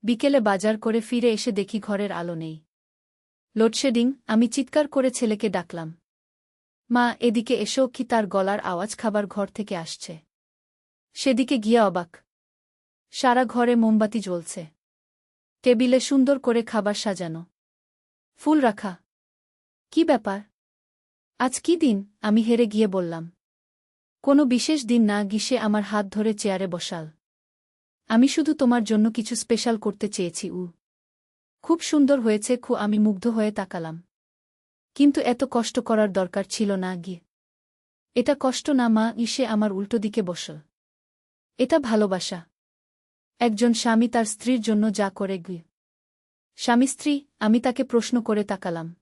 বিকেলে বাজার করে ফিরে এসে দেখি ঘরের আলো নেই। লোডশেডিং। আমি চিৎকার করে ছেলেকে ডাকলাম, মা এদিকে এসো। কি তার গলার আওয়াজ খাবার ঘর থেকে আসছে। সেদিকে গিয়ে অবাক, সারা ঘরে মোমবাতি জ্বলছে, টেবিলে সুন্দর করে খাবার সাজানো, ফুল রাখা। কি ব্যাপার? আজ কি দিন? আমি হেরে গিয়ে বললাম। কোনো বিশেষ দিন না গিয়ে আমার হাত ধরে চেয়ারে বসাল। আমি শুধু তোমার জন্য কিছু স্পেশাল করতে চেয়েছি। খুব সুন্দর হয়েছে। আমি মুগ্ধ হয়ে তাকালাম। কিন্তু এত কষ্ট করার দরকার ছিল না গিয়ে। এটা কষ্ট না মা। ইসে আমার উল্টো দিকে বসল। এটা ভালোবাসা। একজন স্বামী তার স্ত্রীর জন্য যা করে গিয়ে। স্বামী স্ত্রী? আমি তাকে প্রশ্ন করে তাকালাম।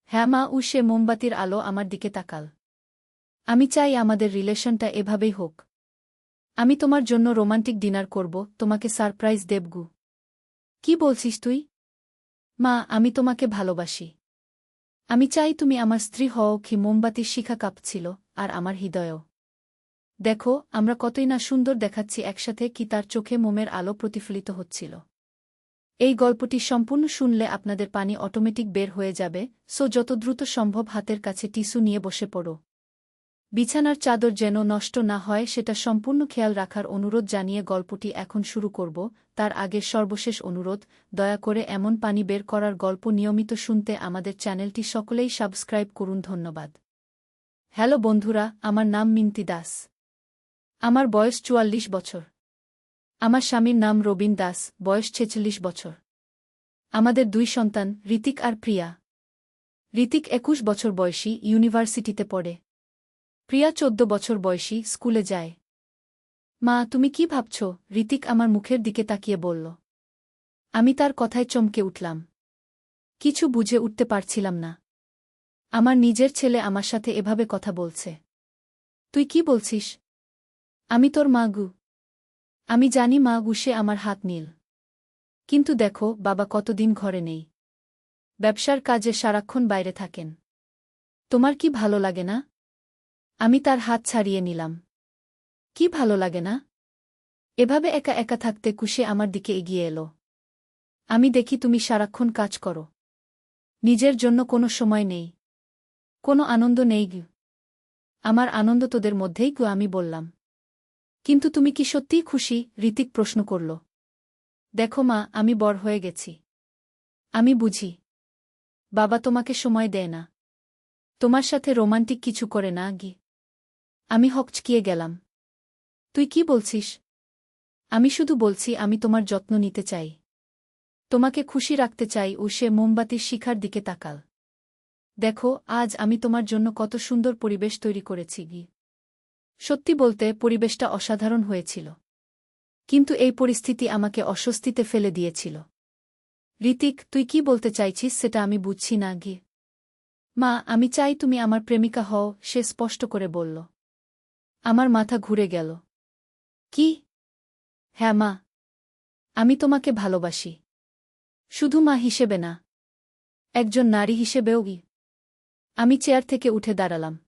হ্যাঁ মা। সে মোমবাতির আলো আমার দিকে তাকাল। আমি চাই আমাদের রিলেশনটা এভাবেই হোক। আমি তোমার জন্য রোমান্টিক ডিনার করব, তোমাকে সারপ্রাইজ দেবগু। কি বলছিস তুই? মা, আমি তোমাকে ভালোবাসি। আমি চাই তুমি আমার স্ত্রী হও। কি মোমবাতির শিখা কাঁপছিল, আর আমার হৃদয়ও। দেখো আমরা কতই না সুন্দর দেখাচ্ছি একসাথে। কি তার চোখে মোমের আলো প্রতিফলিত হচ্ছিল। এই গল্পটি সম্পূর্ণ শুনলে আপনাদের পানি অটোমেটিক বের হয়ে যাবে। সো যত দ্রুত সম্ভব হাতের কাছে টিস্যু নিয়ে বসে পড়ো। বিছানার চাদর যেন নষ্ট না হয় সেটা সম্পূর্ণ খেয়াল রাখার অনুরোধ জানিয়ে গল্পটি এখন শুরু করব। তার আগে সর্বশেষ অনুরোধ, দয়া করে এমন পানি বের করার গল্প নিয়মিত শুনতে আমাদের চ্যানেলটি সকলেই সাবস্ক্রাইব করুন। ধন্যবাদ। হ্যালো বন্ধুরা, আমার নাম মিন্তি দাস। আমার বয়স ৪৪ বছর। আমার স্বামীর নাম রবিন দাস, বয়স ৪৬ বছর। আমাদের ২ সন্তান, ঋতিক আর প্রিয়া। ঋতিক ২১ বছর বয়সী, ইউনিভার্সিটিতে পড়ে। প্রিয়া ১৪ বছর বয়সী, স্কুলে যায়। মা, তুমি কি ভাবছ? ঋতিক আমার মুখের দিকে তাকিয়ে বলল। আমি তার কথায় চমকে উঠলাম। কিছু বুঝে উঠতে পারছিলাম না। আমার নিজের ছেলে আমার সাথে এভাবে কথা বলছে। তুই কি বলছিস? আমি তোর মা গু। আমি জানি মা গু। সে আমার হাত নীল। কিন্তু দেখো বাবা কতদিন ঘরে নেই। ব্যবসার কাজে সারাক্ষণ বাইরে থাকেন। তোমার কি ভালো লাগে না? আমি তার হাত ছাড়িয়ে নিলাম। কি ভালো লাগে না? এভাবে একা একা থাকতে কুশে আমার দিকে এগিয়ে এলো। আমি দেখি তুমি সারাক্ষণ কাজ করো। নিজের জন্য কোনো সময় নেই। কোনো আনন্দ নেই গু। আমার আনন্দ তোদের মধ্যেই গু, আমি বললাম। কিন্তু তুমি কি সত্যিই খুশি? ঋতিক প্রশ্ন করল। দেখো মা, আমি বড় হয়ে গেছি। আমি বুঝি। বাবা তোমাকে সময় দেয় না। তোমার সাথে রোমান্টিক কিছু করে না গি। আমি হকচকিয়ে গেলাম। তুই কি বলছিস? আমি শুধু বলছি আমি তোমার যত্ন নিতে চাই। তোমাকে খুশি রাখতে চাই। সে মোমবাতির শিখার দিকে তাকাল। দেখো আজ আমি তোমার জন্য কত সুন্দর পরিবেশ তৈরি করেছি গি। সত্যি বলতে পরিবেশটা অসাধারণ হয়েছিল। কিন্তু এই পরিস্থিতি আমাকে অস্বস্তিতে ফেলে দিয়েছিল। ঋতিক, তুই কি বলতে চাইছিস সেটা আমি বুঝছি না গি। মা, আমি চাই তুমি আমার প্রেমিকা হও, সে স্পষ্ট করে বলল। আমার মাথা ঘুরে গেল। কি? হ্যাঁ মা। আমি তোমাকে ভালোবাসি। শুধু মা হিসেবে না, একজন নারী হিসেবেও গি। আমি চেয়ার থেকে উঠে দাঁড়ালাম।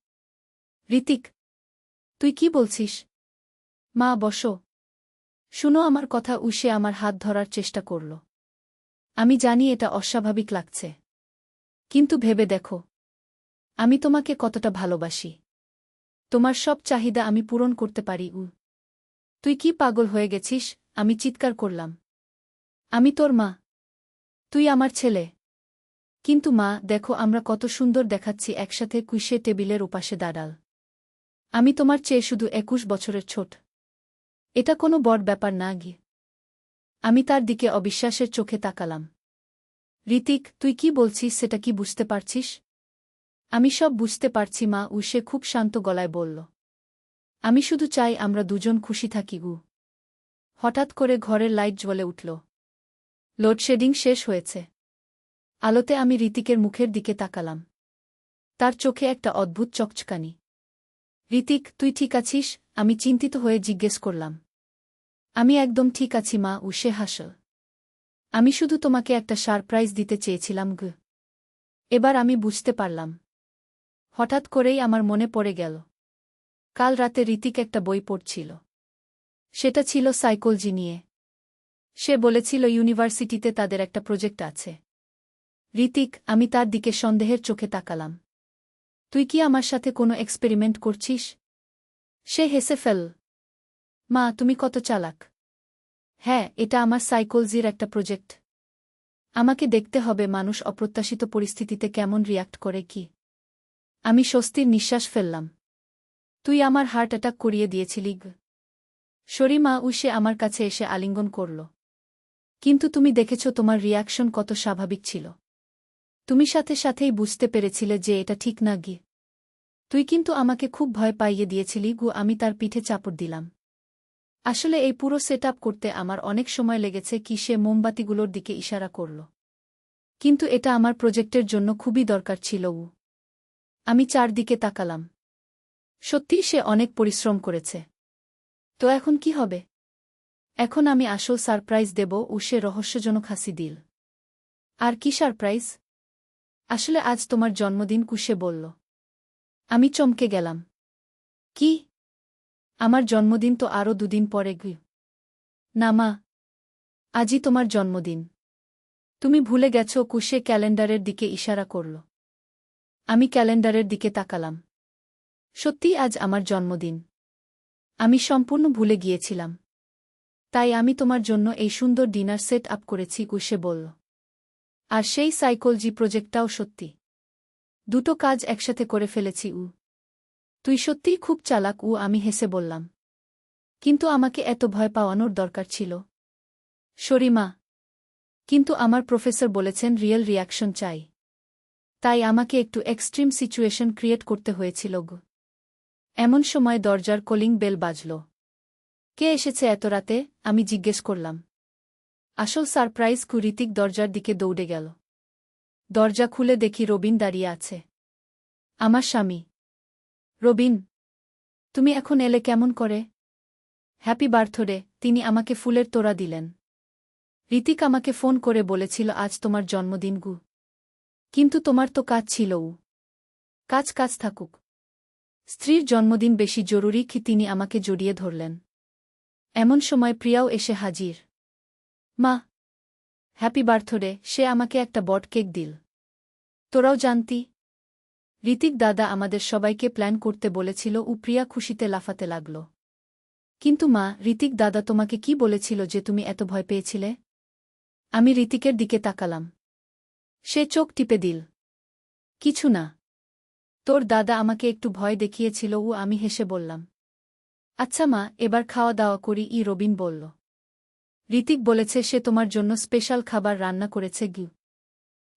ঋতিক, তুই কি বলছিস? মা বসো। শুনো আমার কথা। সে আমার হাত ধরার চেষ্টা করল। আমি জানি এটা অস্বাভাবিক লাগছে। কিন্তু ভেবে দেখো, আমি তোমাকে কতটা ভালোবাসি। তোমার সব চাহিদা আমি পূরণ করতে পারি। তুই কি পাগল হয়ে গেছিস? আমি চিৎকার করলাম। আমি তোর মা। তুই আমার ছেলে। কিন্তু মা দেখো আমরা কত সুন্দর দেখাচ্ছি একসাথে। কুইসে টেবিলের ওপাশে দাঁড়াল। আমি তোমার চেয়ে শুধু ২১ বছরের ছোট। এটা কোনো বড় ব্যাপার না গি। আমি তার দিকে অবিশ্বাসের চোখে তাকালাম। ঋতিক, তুই কি বলছিস সেটা কি বুঝতে পারছিস? আমি সব বুঝতে পারছি মা। সে খুব শান্ত গলায় বলল। আমি শুধু চাই আমরা দুজন খুশি থাকি গু। হঠাৎ করে ঘরের লাইট জ্বলে উঠল। লোডশেডিং শেষ হয়েছে। আলোতে আমি ঋতিকের মুখের দিকে তাকালাম। তার চোখে একটা অদ্ভুত চকচকানি। ঋতিক, তুই ঠিক আছিস? আমি চিন্তিত হয়ে জিজ্ঞেস করলাম। আমি একদম ঠিক আছি মা। সে হাসল। আমি শুধু তোমাকে একটা সারপ্রাইজ দিতে চেয়েছিলাম গু। এবার আমি বুঝতে পারলাম। হঠাৎ করেই আমার মনে পড়ে গেল। কাল রাতে ঋতিক একটা বই পড়ছিল। সেটা ছিল সাইকোলজি নিয়ে। সে বলেছিল ইউনিভার্সিটিতে তাদের একটা প্রজেক্ট আছে। ঋতিক, আমি তার দিকে সন্দেহের চোখে তাকালাম। তুই কি আমার সাথে কোনো এক্সপেরিমেন্ট করছিস? সে হেসে ফেল। মা, তুমি কত চালাক। হ্যাঁ, এটা আমার সাইকোলজির একটা প্রজেক্ট। আমাকে দেখতে হবে মানুষ অপ্রত্যাশিত পরিস্থিতিতে কেমন রিয়াক্ট করে কি। আমি স্বস্তির নিঃশ্বাস ফেললাম। তুই আমার হার্ট অ্যাটাক করিয়ে দিয়েছিলি। শরীমা উসে আমার কাছে এসে আলিঙ্গন করল। কিন্তু তুমি দেখেছ তোমার রিয়াকশন কত স্বাভাবিক ছিল। তুমি সাথে সাথেই বুঝতে পেরেছিলে যে এটা ঠিক না গি। তুই কিন্তু আমাকে খুব ভয় পাইয়ে দিয়েছিলি গু। আমি তার পিঠে চাপড় দিলাম। আসলে এই পুরো সেট করতে আমার অনেক সময় লেগেছে কি। সে মোমবাতিগুলোর দিকে ইশারা করল। কিন্তু এটা আমার প্রজেক্টের জন্য খুবই দরকার ছিল। আমি চারদিকে তাকালাম। সত্যিই সে অনেক পরিশ্রম করেছে। তো এখন কি হবে? এখন আমি আসল সারপ্রাইজ দেব। সে রহস্যজনক হাসি দিল। আর কি সারপ্রাইজ? আসলে আজ তোমার জন্মদিন, কুশে বলল। আমি চমকে গেলাম। কি? আমার জন্মদিন তো আরও 2 দিন পরে। না মা, আজই তোমার জন্মদিন। তুমি ভুলে গেছ। কুশে ক্যালেন্ডারের দিকে ইশারা করল। আমি ক্যালেন্ডারের দিকে তাকালাম। সত্যিই আজ আমার জন্মদিন। আমি সম্পূর্ণ ভুলে গিয়েছিলাম। তাই আমি তোমার জন্য এই সুন্দর ডিনার সেট আপ করেছি, কুশে বলল। আর সেই সাইকোলজি প্রজেক্টটাও সত্যি। দুটো কাজ একসাথে করে ফেলেছি। তুই সত্যিই খুব চালাক। আমি হেসে বললাম। কিন্তু আমাকে এত ভয় পাওয়ানোর দরকার ছিল? শরীমা, কিন্তু আমার প্রফেসর বলেছেন রিয়েল রিয়াকশন চাই। তাই আমাকে একটু এক্সট্রিম সিচুয়েশন ক্রিয়েট করতে হয়েছিল। এমন সময় দরজার কলিং বেল বাজল। কে এসেছে এত রাতে? আমি জিজ্ঞেস করলাম। আসল সারপ্রাইজ ঋতিক দরজার দিকে দৌড়ে গেল। দরজা খুলে দেখি রবিন দাঁড়িয়ে আছে। আমার স্বামী। রবিন, তুমি এখন এলে কেমন করে? Happy birthday. তিনি আমাকে ফুলের তোড়া দিলেন। ঋতিক আমাকে ফোন করে বলেছিল আজ তোমার জন্মদিন। কিন্তু তোমার তো কাজ ছিল। কাজ কাজ থাকুক। স্ত্রীর জন্মদিন বেশি জরুরি কি? তিনি আমাকে জড়িয়ে ধরলেন। এমন সময় প্রিয়াও এসে হাজির। মা, হ্যাপি বার্থডে। সে আমাকে একটা বট কেক দিল। তোরাও জানতি? ঋতিক দাদা আমাদের সবাইকে প্ল্যান করতে বলেছিল। প্রিয়া খুশিতে লাফাতে লাগল। কিন্তু মা, ঋতিক দাদা তোমাকে কি বলেছিল যে তুমি এত ভয় পেয়েছিলে? আমি ঋতিকের দিকে তাকালাম। সে চোখ টিপে দিল। কিছু না। তোর দাদা আমাকে একটু ভয় দেখিয়েছিল। আমি হেসে বললাম। আচ্ছা মা, এবার খাওয়া দাওয়া করি। রবিন বলল। ঋতিক বলেছে সে তোমার জন্য স্পেশাল খাবার রান্না করেছে।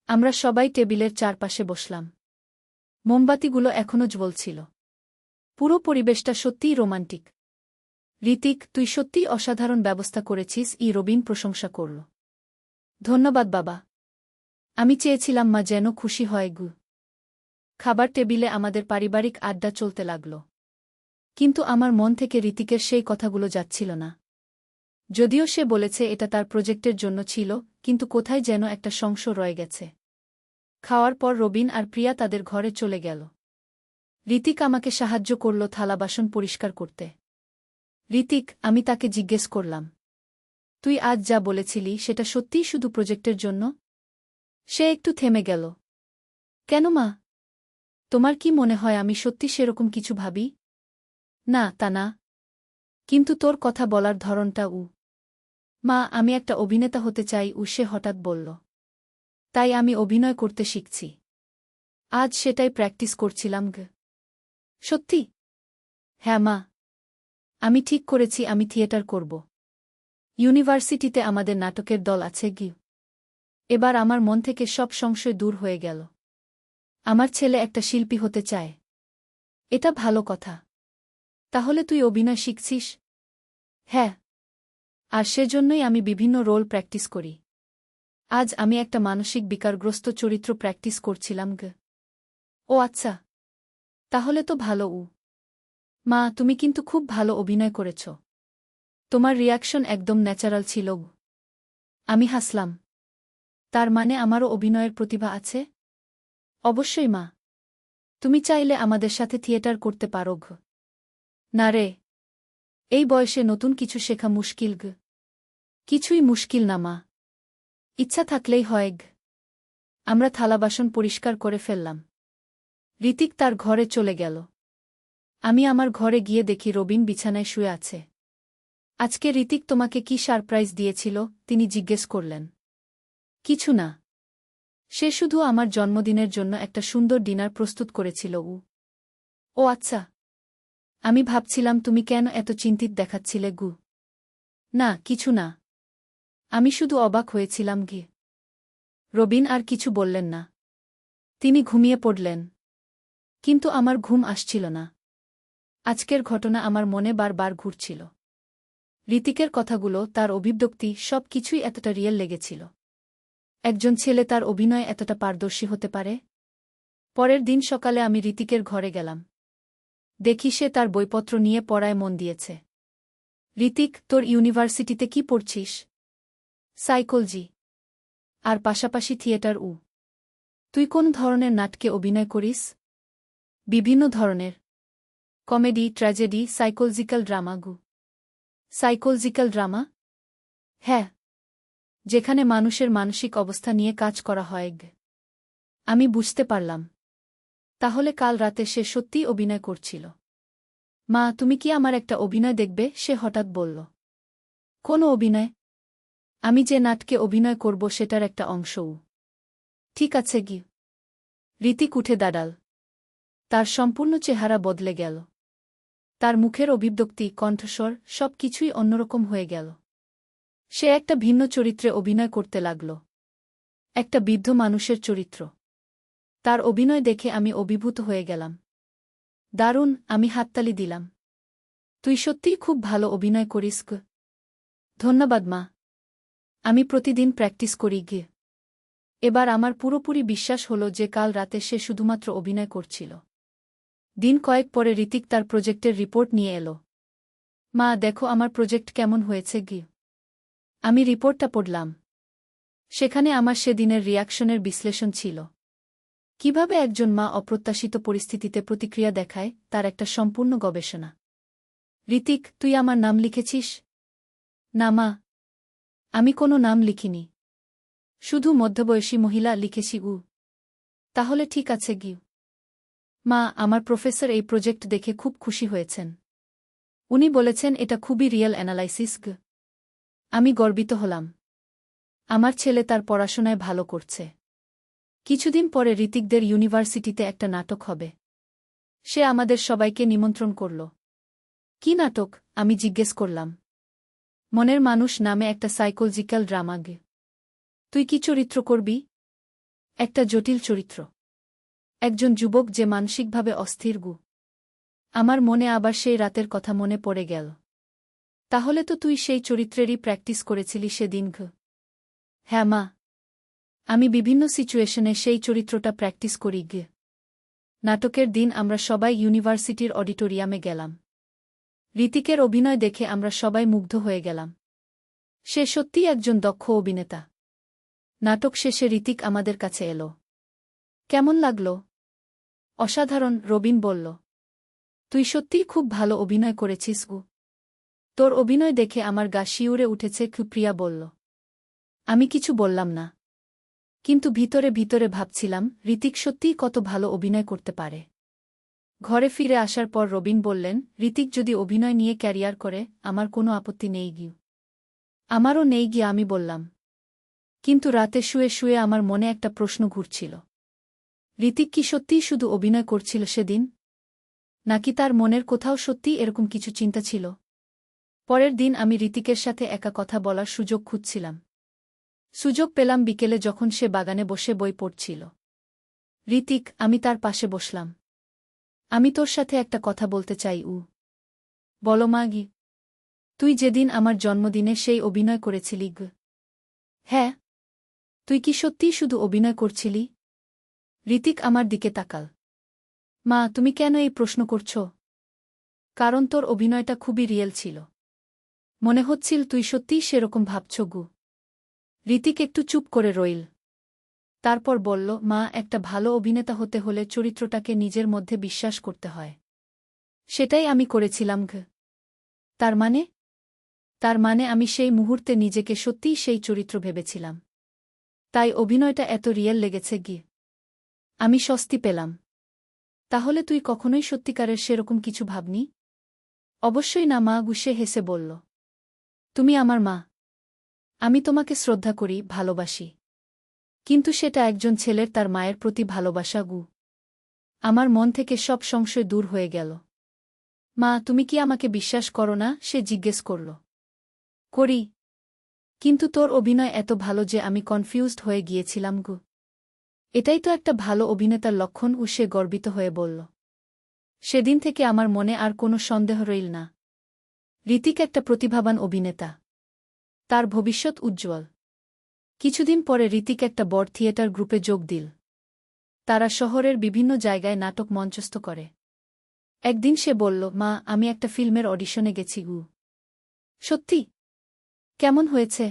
আমরা সবাই টেবিলের চারপাশে বসলাম। মোমবাতিগুলো এখনো জ্বলছিল। পুরো পরিবেশটা সত্যিই রোমান্টিক। ঋতিক, তুই সত্যিই অসাধারণ ব্যবস্থা করেছিস। রবিন প্রশংসা করল। ধন্যবাদ বাবা। আমি চেয়েছিলাম মা যেন খুশি হয়। খাবার টেবিলে আমাদের পারিবারিক আড্ডা চলতে লাগল। কিন্তু আমার মন থেকে ঋতিকের সেই কথাগুলো যাচ্ছিল না। যদিও সে বলেছে এটা তার প্রজেক্টের জন্য ছিল, কিন্তু কোথায় যেন একটা সংশয় রয়ে গেছে। খাওয়ার পর রবিন আর প্রিয়া তাদের ঘরে চলে গেল। ঋতিক আমাকে সাহায্য করল থালা বাসন পরিষ্কার করতে। ঋতিক, আমি তাকে জিজ্ঞেস করলাম। তুই আজ যা বলেছিলি সেটা সত্যিই শুধু প্রজেক্টের জন্য? সে একটু থেমে গেল। কেন মা? তোমার কি মনে হয় আমি সত্যি সেরকম কিছু ভাবি? না, তা না। কিন্তু তোর কথা বলার ধরনটা। মা, আমি একটা অভিনেতা হতে চাই। সে হঠাৎ বলল। তাই আমি অভিনয় করতে শিখছি। আজ সেটাই প্র্যাকটিস করছিলাম। সত্যি? হ্যাঁ মা। আমি ঠিক করেছি আমি থিয়েটার করব। ইউনিভার্সিটিতে আমাদের নাটকের দল আছে। এবার আমার মন থেকে সব সংশয় দূর হয়ে গেল। আমার ছেলে একটা শিল্পী হতে চায়। এটা ভালো কথা। তাহলে তুই অভিনয় শিখছিস? হ্যাঁ। আর সেজন্যই আমি বিভিন্ন রোল প্র্যাকটিস করি। আজ আমি একটা মানসিক বিকারগ্রস্ত চরিত্র প্র্যাকটিস করছিলাম। ও আচ্ছা। তাহলে তো ভালো। মা, তুমি কিন্তু খুব ভালো অভিনয় করেছ। তোমার রিয়াকশন একদম ন্যাচারাল ছিল। আমি হাসলাম। তার মানে আমারও অভিনয়ের প্রতিভা আছে? অবশ্যই মা। তুমি চাইলে আমাদের সাথে থিয়েটার করতে পারো। না রে, এই বয়সে নতুন কিছু শেখা মুশকিল। কিছুই মুশকিল না মা। ইচ্ছা থাকলেই হয়। আমরা থালাবাসন পরিষ্কার করে ফেললাম। ঋতিক তার ঘরে চলে গেল। আমি আমার ঘরে গিয়ে দেখি রবিন বিছানায় শুয়ে আছে। আজকে ঋতিক তোমাকে কি সারপ্রাইজ দিয়েছিল? তিনি জিজ্ঞেস করলেন। কিছু না। সে শুধু আমার জন্মদিনের জন্য একটা সুন্দর ডিনার প্রস্তুত করেছিল। ও আচ্ছা। আমি ভাবছিলাম তুমি কেন এত চিন্তিত দেখাচ্ছিলে গু। না কিছু না। আমি শুধু অবাক হয়েছিলাম রবিন আর কিছু বললেন না। তিনি ঘুমিয়ে পড়লেন। কিন্তু আমার ঘুম আসছিল না। আজকের ঘটনা আমার মনে বারবার ঘুরছিল। ঋতিকের কথাগুলো, তার অভিব্যক্তি, সব কিছুই এতটা রিয়েল লেগেছিল। একজন ছেলে তার অভিনয়ে এতটা পারদর্শী হতে পারে? পরের দিন সকালে আমি ঋতিকের ঘরে গেলাম। দেখি সে তার বইপত্র নিয়ে পড়ায় মন দিয়েছে। ঋতিক, তোর ইউনিভার্সিটিতে কি পড়ছিস? সাইকোলজি। আর পাশাপাশি থিয়েটার। তুই কোন ধরনের নাটকে অভিনয় করিস? বিভিন্ন ধরনের। Comedy, tragedy, psychological drama. Psychological drama? হ্যাঁ। যেখানে মানুষের মানসিক অবস্থা নিয়ে কাজ করা হয়। আমি বুঝতে পারলাম। তাহলে কাল রাতে সে সত্যিই অভিনয় করছিল। মা, তুমি কি আমার একটা অভিনয় দেখবে? সে হঠাৎ বলল। কোন অভিনয়? আমি যে নাটকে অভিনয় করব সেটার একটা অংশও। ঠিক আছে ঋতিক উঠে দাঁড়াল। তার সম্পূর্ণ চেহারা বদলে গেল। তার মুখের অভিব্যক্তি, কণ্ঠস্বর, সব কিছুই অন্যরকম হয়ে গেল। সে একটা ভিন্ন চরিত্রে অভিনয় করতে লাগল। একটা বৃদ্ধ মানুষের চরিত্র। তার অভিনয় দেখে আমি অভিভূত হয়ে গেলাম। দারুণ, আমি হাততালি দিলাম। তুই সত্যিই খুব ভালো অভিনয় করিস। ধন্যবাদ মা। আমি প্রতিদিন প্র্যাকটিস করি। এবার আমার পুরোপুরি বিশ্বাস হল যে কাল রাতে সে শুধুমাত্র অভিনয় করছিল। দিন কয়েক পরে ঋতিক তার প্রজেক্টের রিপোর্ট নিয়ে এলো। মা, দেখো আমার প্রজেক্ট কেমন হয়েছে। আমি রিপোর্টটা পড়লাম। সেখানে আমার সেদিনের রিয়াকশনের বিশ্লেষণ ছিল। কিভাবে একজন মা অপ্রত্যাশিত পরিস্থিতিতে প্রতিক্রিয়া দেখায়, তার একটা সম্পূর্ণ গবেষণা। ঋতিক, তুই আমার নাম লিখেছিস? না মা। আমি কোনো নাম লিখিনি। শুধু মধ্যবয়সী মহিলা লিখেছি। তাহলে ঠিক আছে মা, আমার প্রফেসর এই প্রজেক্ট দেখে খুব খুশি হয়েছেন। উনি বলেছেন এটা খুবই রিয়েল অ্যানালাইসিস। আমি গর্বিত হলাম। আমার ছেলে তার পড়াশোনায় ভালো করছে। কিছুদিন পরে ঋতিকদের ইউনিভার্সিটিতে একটা নাটক হবে। সে আমাদের সবাইকে নিমন্ত্রণ করল। কি নাটক? আমি জিজ্ঞেস করলাম। মনের মানুষ নামে একটা সাইকোলজিক্যাল ড্রামা। তুই কি চরিত্র করবি? একটা জটিল চরিত্র। একজন যুবক যে মানসিকভাবে অস্থির। আমার মনে আবার সেই রাতের কথা মনে পড়ে গেল। তাহলে তো তুই সেই চরিত্রেরই প্র্যাকটিস করেছিলি সেদিন। হ্যাঁ মা। আমি বিভিন্ন সিচুয়েশনে সেই চরিত্রটা প্র্যাকটিস করি। নাটকের দিন আমরা সবাই ইউনিভার্সিটির অডিটোরিয়ামে গেলাম। ঋতিকের অভিনয় দেখে আমরা সবাই মুগ্ধ হয়ে গেলাম। সে সত্যিই একজন দক্ষ অভিনেতা। নাটক শেষে ঋতিক আমাদের কাছে এলো। কেমন লাগল? অসাধারণ, রবিন বলল। তুই সত্যিই খুব ভালো অভিনয় করেছিস। তোর অভিনয় দেখে আমার গা শিউরে উঠেছে, প্রিয়া বলল। আমি কিছু বললাম না। কিন্তু ভিতরে ভিতরে ভাবছিলাম ঋতিক সত্যিই কত ভালো অভিনয় করতে পারে। ঘরে ফিরে আসার পর রবিন বললেন, ঋতিক যদি অভিনয় নিয়ে ক্যারিয়ার করে, আমার কোনো আপত্তি নেই। আমারও নেই। আমি বললাম। কিন্তু রাতে শুয়ে শুয়ে আমার মনে একটা প্রশ্ন ঘুরছিল। ঋতিক কি সত্যিই শুধু অভিনয় করছিল সেদিন? নাকি তার মনের কোথাও সত্যিই এরকম কিছু চিন্তা ছিল? পরের দিন আমি ঋতিকের সাথে একা কথা বলার সুযোগ খুঁজছিলাম। সুযোগ পেলাম বিকেলে, যখন সে বাগানে বসে বই পড়ছিল। ঋতিক, আমি তার পাশে বসলাম। আমি তোর সাথে একটা কথা বলতে চাই। বলো মা। তুই যেদিন আমার জন্মদিনে সেই অভিনয় করেছিলি। হ্যাঁ। তুই কি সত্যিই শুধু অভিনয় করছিলি? ঋতিক আমার দিকে তাকাল। মা, তুমি কেন এই প্রশ্ন করছ? কারণ তোর অভিনয়টা খুবই রিয়েল ছিল। মনে হচ্ছিল তুই সত্যিই সেরকম ভাবছ। ঋতিক একটু চুপ করে রইল। তারপর বলল, মা, একটা ভালো অভিনেতা হতে হলে চরিত্রটাকে নিজের মধ্যে বিশ্বাস করতে হয়। সেটাই আমি করেছিলাম। তার মানে? তার মানে আমি সেই মুহূর্তে নিজেকে সত্যিই সেই চরিত্র ভেবেছিলাম। তাই অভিনয়টা এত রিয়েল লেগেছে গি। আমি স্বস্তি পেলাম। তাহলে তুই কখনোই সত্যিকারের সেরকম কিছু ভাবনি? অবশ্যই না মা, গুসে হেসে বলল। তুমি আমার মা। আমি তোমাকে শ্রদ্ধা করি, ভালোবাসি। কিন্তু সেটা একজন ছেলের তার মায়ের প্রতি ভালোবাসা গু। আমার মন থেকে সব সংশয় দূর হয়ে গেল। মা, তুমি কি আমাকে বিশ্বাস করো না? সে জিজ্ঞেস করল। করি। কিন্তু তোর অভিনয় এত ভালো যে আমি কনফিউজড হয়ে গিয়েছিলাম গু। এটাই তো একটা ভালো অভিনেতার লক্ষণ, সে গর্বিত হয়ে বলল। সেদিন থেকে আমার মনে আর কোনো সন্দেহ রইল না। ঋতিক একটা প্রতিভাবান অভিনেতা। তার ভবিষ্যৎ উজ্জ্বল। কিছুদিন পরে ঋতিক একটা বড় থিয়েটার গ্রুপে যোগ দিল। তারা শহরের বিভিন্ন জায়গায় নাটক মঞ্চস্থ করে। একদিন সে বলল, মা, আমি একটা ফিল্মের অডিশনে গেছি গু। সত্যি? কেমন হয়েছে?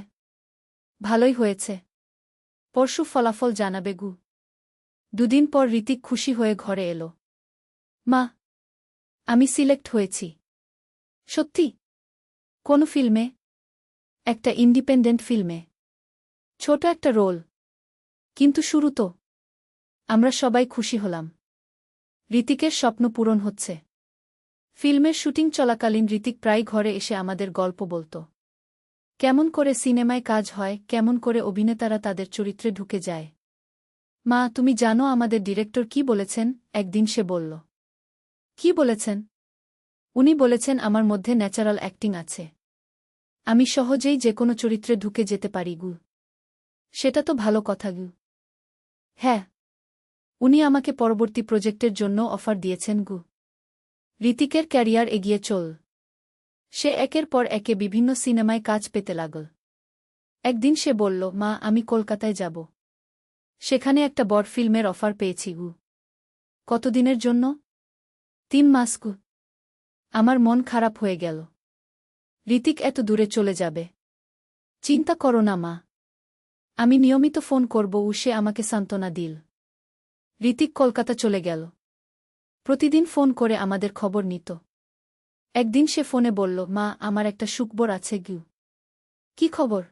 ভালোই হয়েছে। পরশু ফলাফল জানাবে গু। দুদিন পর ঋতিক খুশি হয়ে ঘরে এলো। মা, আমি সিলেক্ট হয়েছি। সত্যি? কোন ফিল্মে? একটা ইন্ডিপেন্ডেন্ট ফিল্মে। ছোট একটা রোল। কিন্তু শুরু তো। আমরা সবাই খুশি হলাম। ঋতিকের স্বপ্ন পূরণ হচ্ছে। ফিল্মের শুটিং চলাকালীন ঋতিক প্রায় ঘরে এসে আমাদের গল্প বলত। কেমন করে সিনেমায় কাজ হয়, কেমন করে অভিনেতারা তাদের চরিত্রে ঢুকে যায়। মা, তুমি জানো আমাদের ডিরেক্টর কি বলেছেন? একদিন সে বলল। কি বলেছেন? উনি বলেছেন আমার মধ্যে ন্যাচারাল অ্যাক্টিং আছে। আমি সহজেই যে কোনো চরিত্রে ঢুকে যেতে পারি গু। সেটা তো ভালো কথা গু। হ্যাঁ। উনি আমাকে পরবর্তী প্রজেক্টের জন্য অফার দিয়েছেন গু। ঋতিকের ক্যারিয়ার এগিয়ে চল। সে একের পর একে বিভিন্ন সিনেমায় কাজ পেতে লাগল। একদিন সে বলল, মা, আমি কলকাতায় যাব। সেখানে একটা বড় ফিল্মের অফার পেয়েছি গু। কতদিনের জন্য? 3 মাস গু। আমার মন খারাপ হয়ে গেল। ঋতিক এত দূরে চলে যাবে। চিন্তা করো না মা। আমি নিয়মিত ফোন করব, সে আমাকে সান্ত্বনা দিল। ঋতিক কলকাতা চলে গেল। প্রতিদিন ফোন করে আমাদের খবর নিত। একদিন সে ফোনে বলল, মা, আমার একটা সুখবর আছে গু। কি খবর?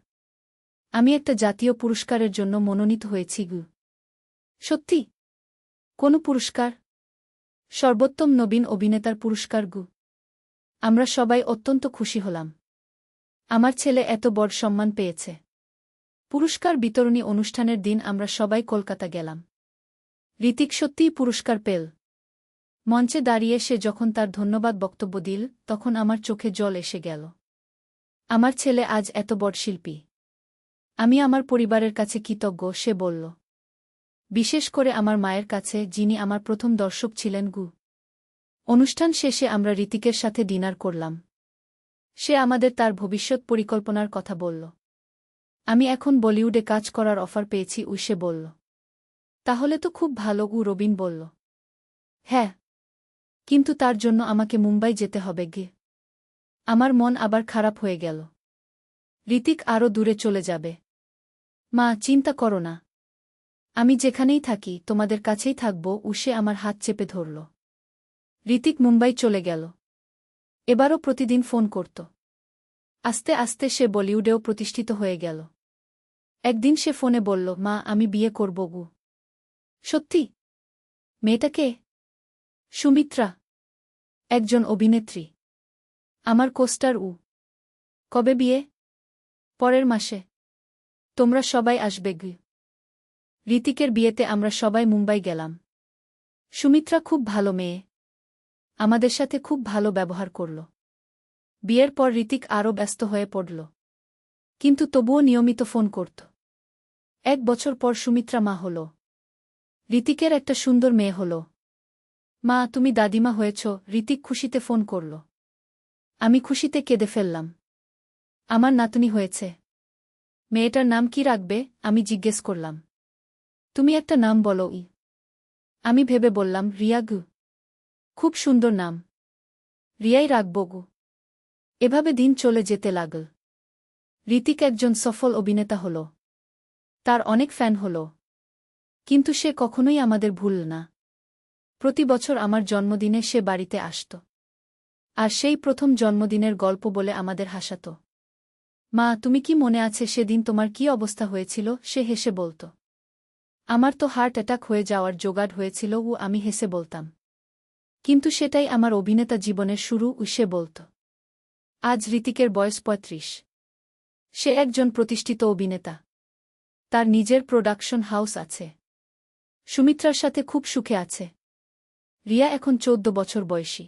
আমি একটা জাতীয় পুরস্কারের জন্য মনোনীত হয়েছি গু। সত্যি? কোন পুরস্কার? সর্বোত্তম নবীন অভিনেতার পুরস্কার গু। আমরা সবাই অত্যন্ত খুশি হলাম। আমার ছেলে এত বড় সম্মান পেয়েছে। পুরস্কার বিতরণী অনুষ্ঠানের দিন আমরা সবাই কলকাতা গেলাম। ঋতিক সত্যিই পুরস্কার পেল। মঞ্চে দাঁড়িয়ে সে যখন তার ধন্যবাদ বক্তব্য দিল, তখন আমার চোখে জল এসে গেল। আমার ছেলে আজ এত বড় শিল্পী। আমি আমার পরিবারের কাছে কৃতজ্ঞ, সে বলল। বিশেষ করে আমার মায়ের কাছে, যিনি আমার প্রথম দর্শক ছিলেন গু। অনুষ্ঠান শেষে আমরা ঋতিকের সাথে ডিনার করলাম। সে আমাদের তার ভবিষ্যৎ পরিকল্পনার কথা বলল। আমি এখন বলিউডে কাজ করার অফার পেয়েছি, সে বলল। তাহলে তো খুব ভালো গু, রবিন বলল। হ্যাঁ। কিন্তু তার জন্য আমাকে মুম্বাই যেতে হবে গে। আমার মন আবার খারাপ হয়ে গেল। ঋতিক আরও দূরে চলে যাবে। মা, চিন্তা করো না। আমি যেখানেই থাকি তোমাদের কাছেই থাকব, সে আমার হাত চেপে ধরল। ঋতিক মুম্বাই চলে গেল। এবারও প্রতিদিন ফোন করত। আস্তে আস্তে সে বলিউডেও প্রতিষ্ঠিত হয়ে গেল। একদিন সে ফোনে বলল, মা, আমি বিয়ে করব গু। সত্যি? মেয়েটা কে? সুমিত্রা। একজন অভিনেত্রী। আমার কোস্টার। কবে বিয়ে? পরের মাসে। তোমরা সবাই আসবে গু। ঋতিকের বিয়েতে আমরা সবাই মুম্বাই গেলাম। সুমিত্রা খুব ভালো মেয়ে। আমাদের সাথে খুব ভালো ব্যবহার করল। বিয়ের পর ঋতিক আরও ব্যস্ত হয়ে পড়ল। কিন্তু তবুও নিয়মিত ফোন করত। 1 বছর পর সুমিত্রা মা হল। ঋতিকের একটা সুন্দর মেয়ে হল। মা, তুমি দাদিমা হয়েছ। ঋতিক খুশিতে ফোন করল। আমি খুশিতে কেঁদে ফেললাম। আমার নাতনি হয়েছে। মেয়েটার নাম কি রাখবে? আমি জিজ্ঞেস করলাম। তুমি একটা নাম বলো। আমি ভেবে বললাম, রিয়া গু। খুব সুন্দর নাম। রিয়াই রাখব গু। এভাবে দিন চলে যেতে লাগল। ঋতিক একজন সফল অভিনেতা হল। তার অনেক ফ্যান হল। কিন্তু সে কখনোই আমাদের ভুলল না। প্রতি বছর আমার জন্মদিনে সে বাড়িতে আসত। আর সেই প্রথম জন্মদিনের গল্প বলে আমাদের হাসাত। মা, তুমি কি মনে আছে সেদিন তোমার কি অবস্থা হয়েছিল? সে হেসে বলত। আমার তো হার্ট অ্যাটাক হয়ে যাওয়ার জোগাড় হয়েছিল ও আমি হেসে বলতাম। কিন্তু সেটাই আমার অভিনেতা জীবনের শুরু, সে বলত। আজ ঋতিকের বয়স ৩৫। সে একজন প্রতিষ্ঠিত অভিনেতা। তার নিজের প্রোডাকশন হাউস আছে। সুমিত্রার সাথে খুব সুখে আছে। রিয়া এখন ১৪ বছর বয়সী।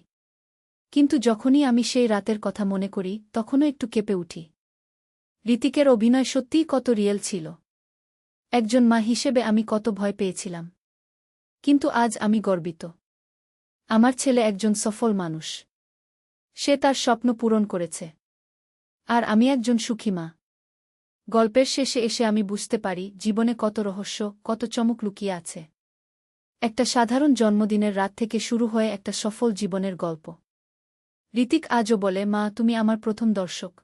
কিন্তু যখনই আমি সেই রাতের কথা মনে করি তখনও একটু কেঁপে উঠি। ঋতিকের অভিনয় সত্যিই কত রিয়েল ছিল। একজন মা হিসেবে আমি কত ভয় পেয়েছিলাম। কিন্তু আজ আমি গর্বিত। আমার ছেলে একজন সফল মানুষ। সে তার স্বপ্ন পূরণ করেছে। আর আমি একজন সুখী মা। গল্পের শেষে এসে আমি বুঝতে পারি জীবনে কত রহস্য, কত চমক লুকিয়ে আছে। একটা সাধারণ জন্মদিনের রাত থেকে শুরু হয়ে একটা সফল জীবনের গল্প। ঋতিক আজও বলে, মা, তুমি আমার প্রথম দর্শক।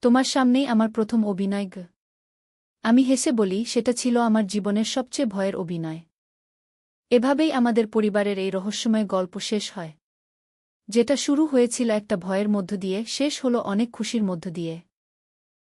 তোমার সামনেই আমার প্রথম অভিনয়। আমি হেসে বলি, সেটা ছিল আমার জীবনের সবচেয়ে ভয়ের অভিনয়। এভাবেই আমাদের পরিবারের এই রহস্যময় গল্প শেষ হয়। যেটা শুরু হয়েছিল একটা ভয়ের মধ্য দিয়ে শেষ হলো অনেক খুশির মধ্য দিয়ে।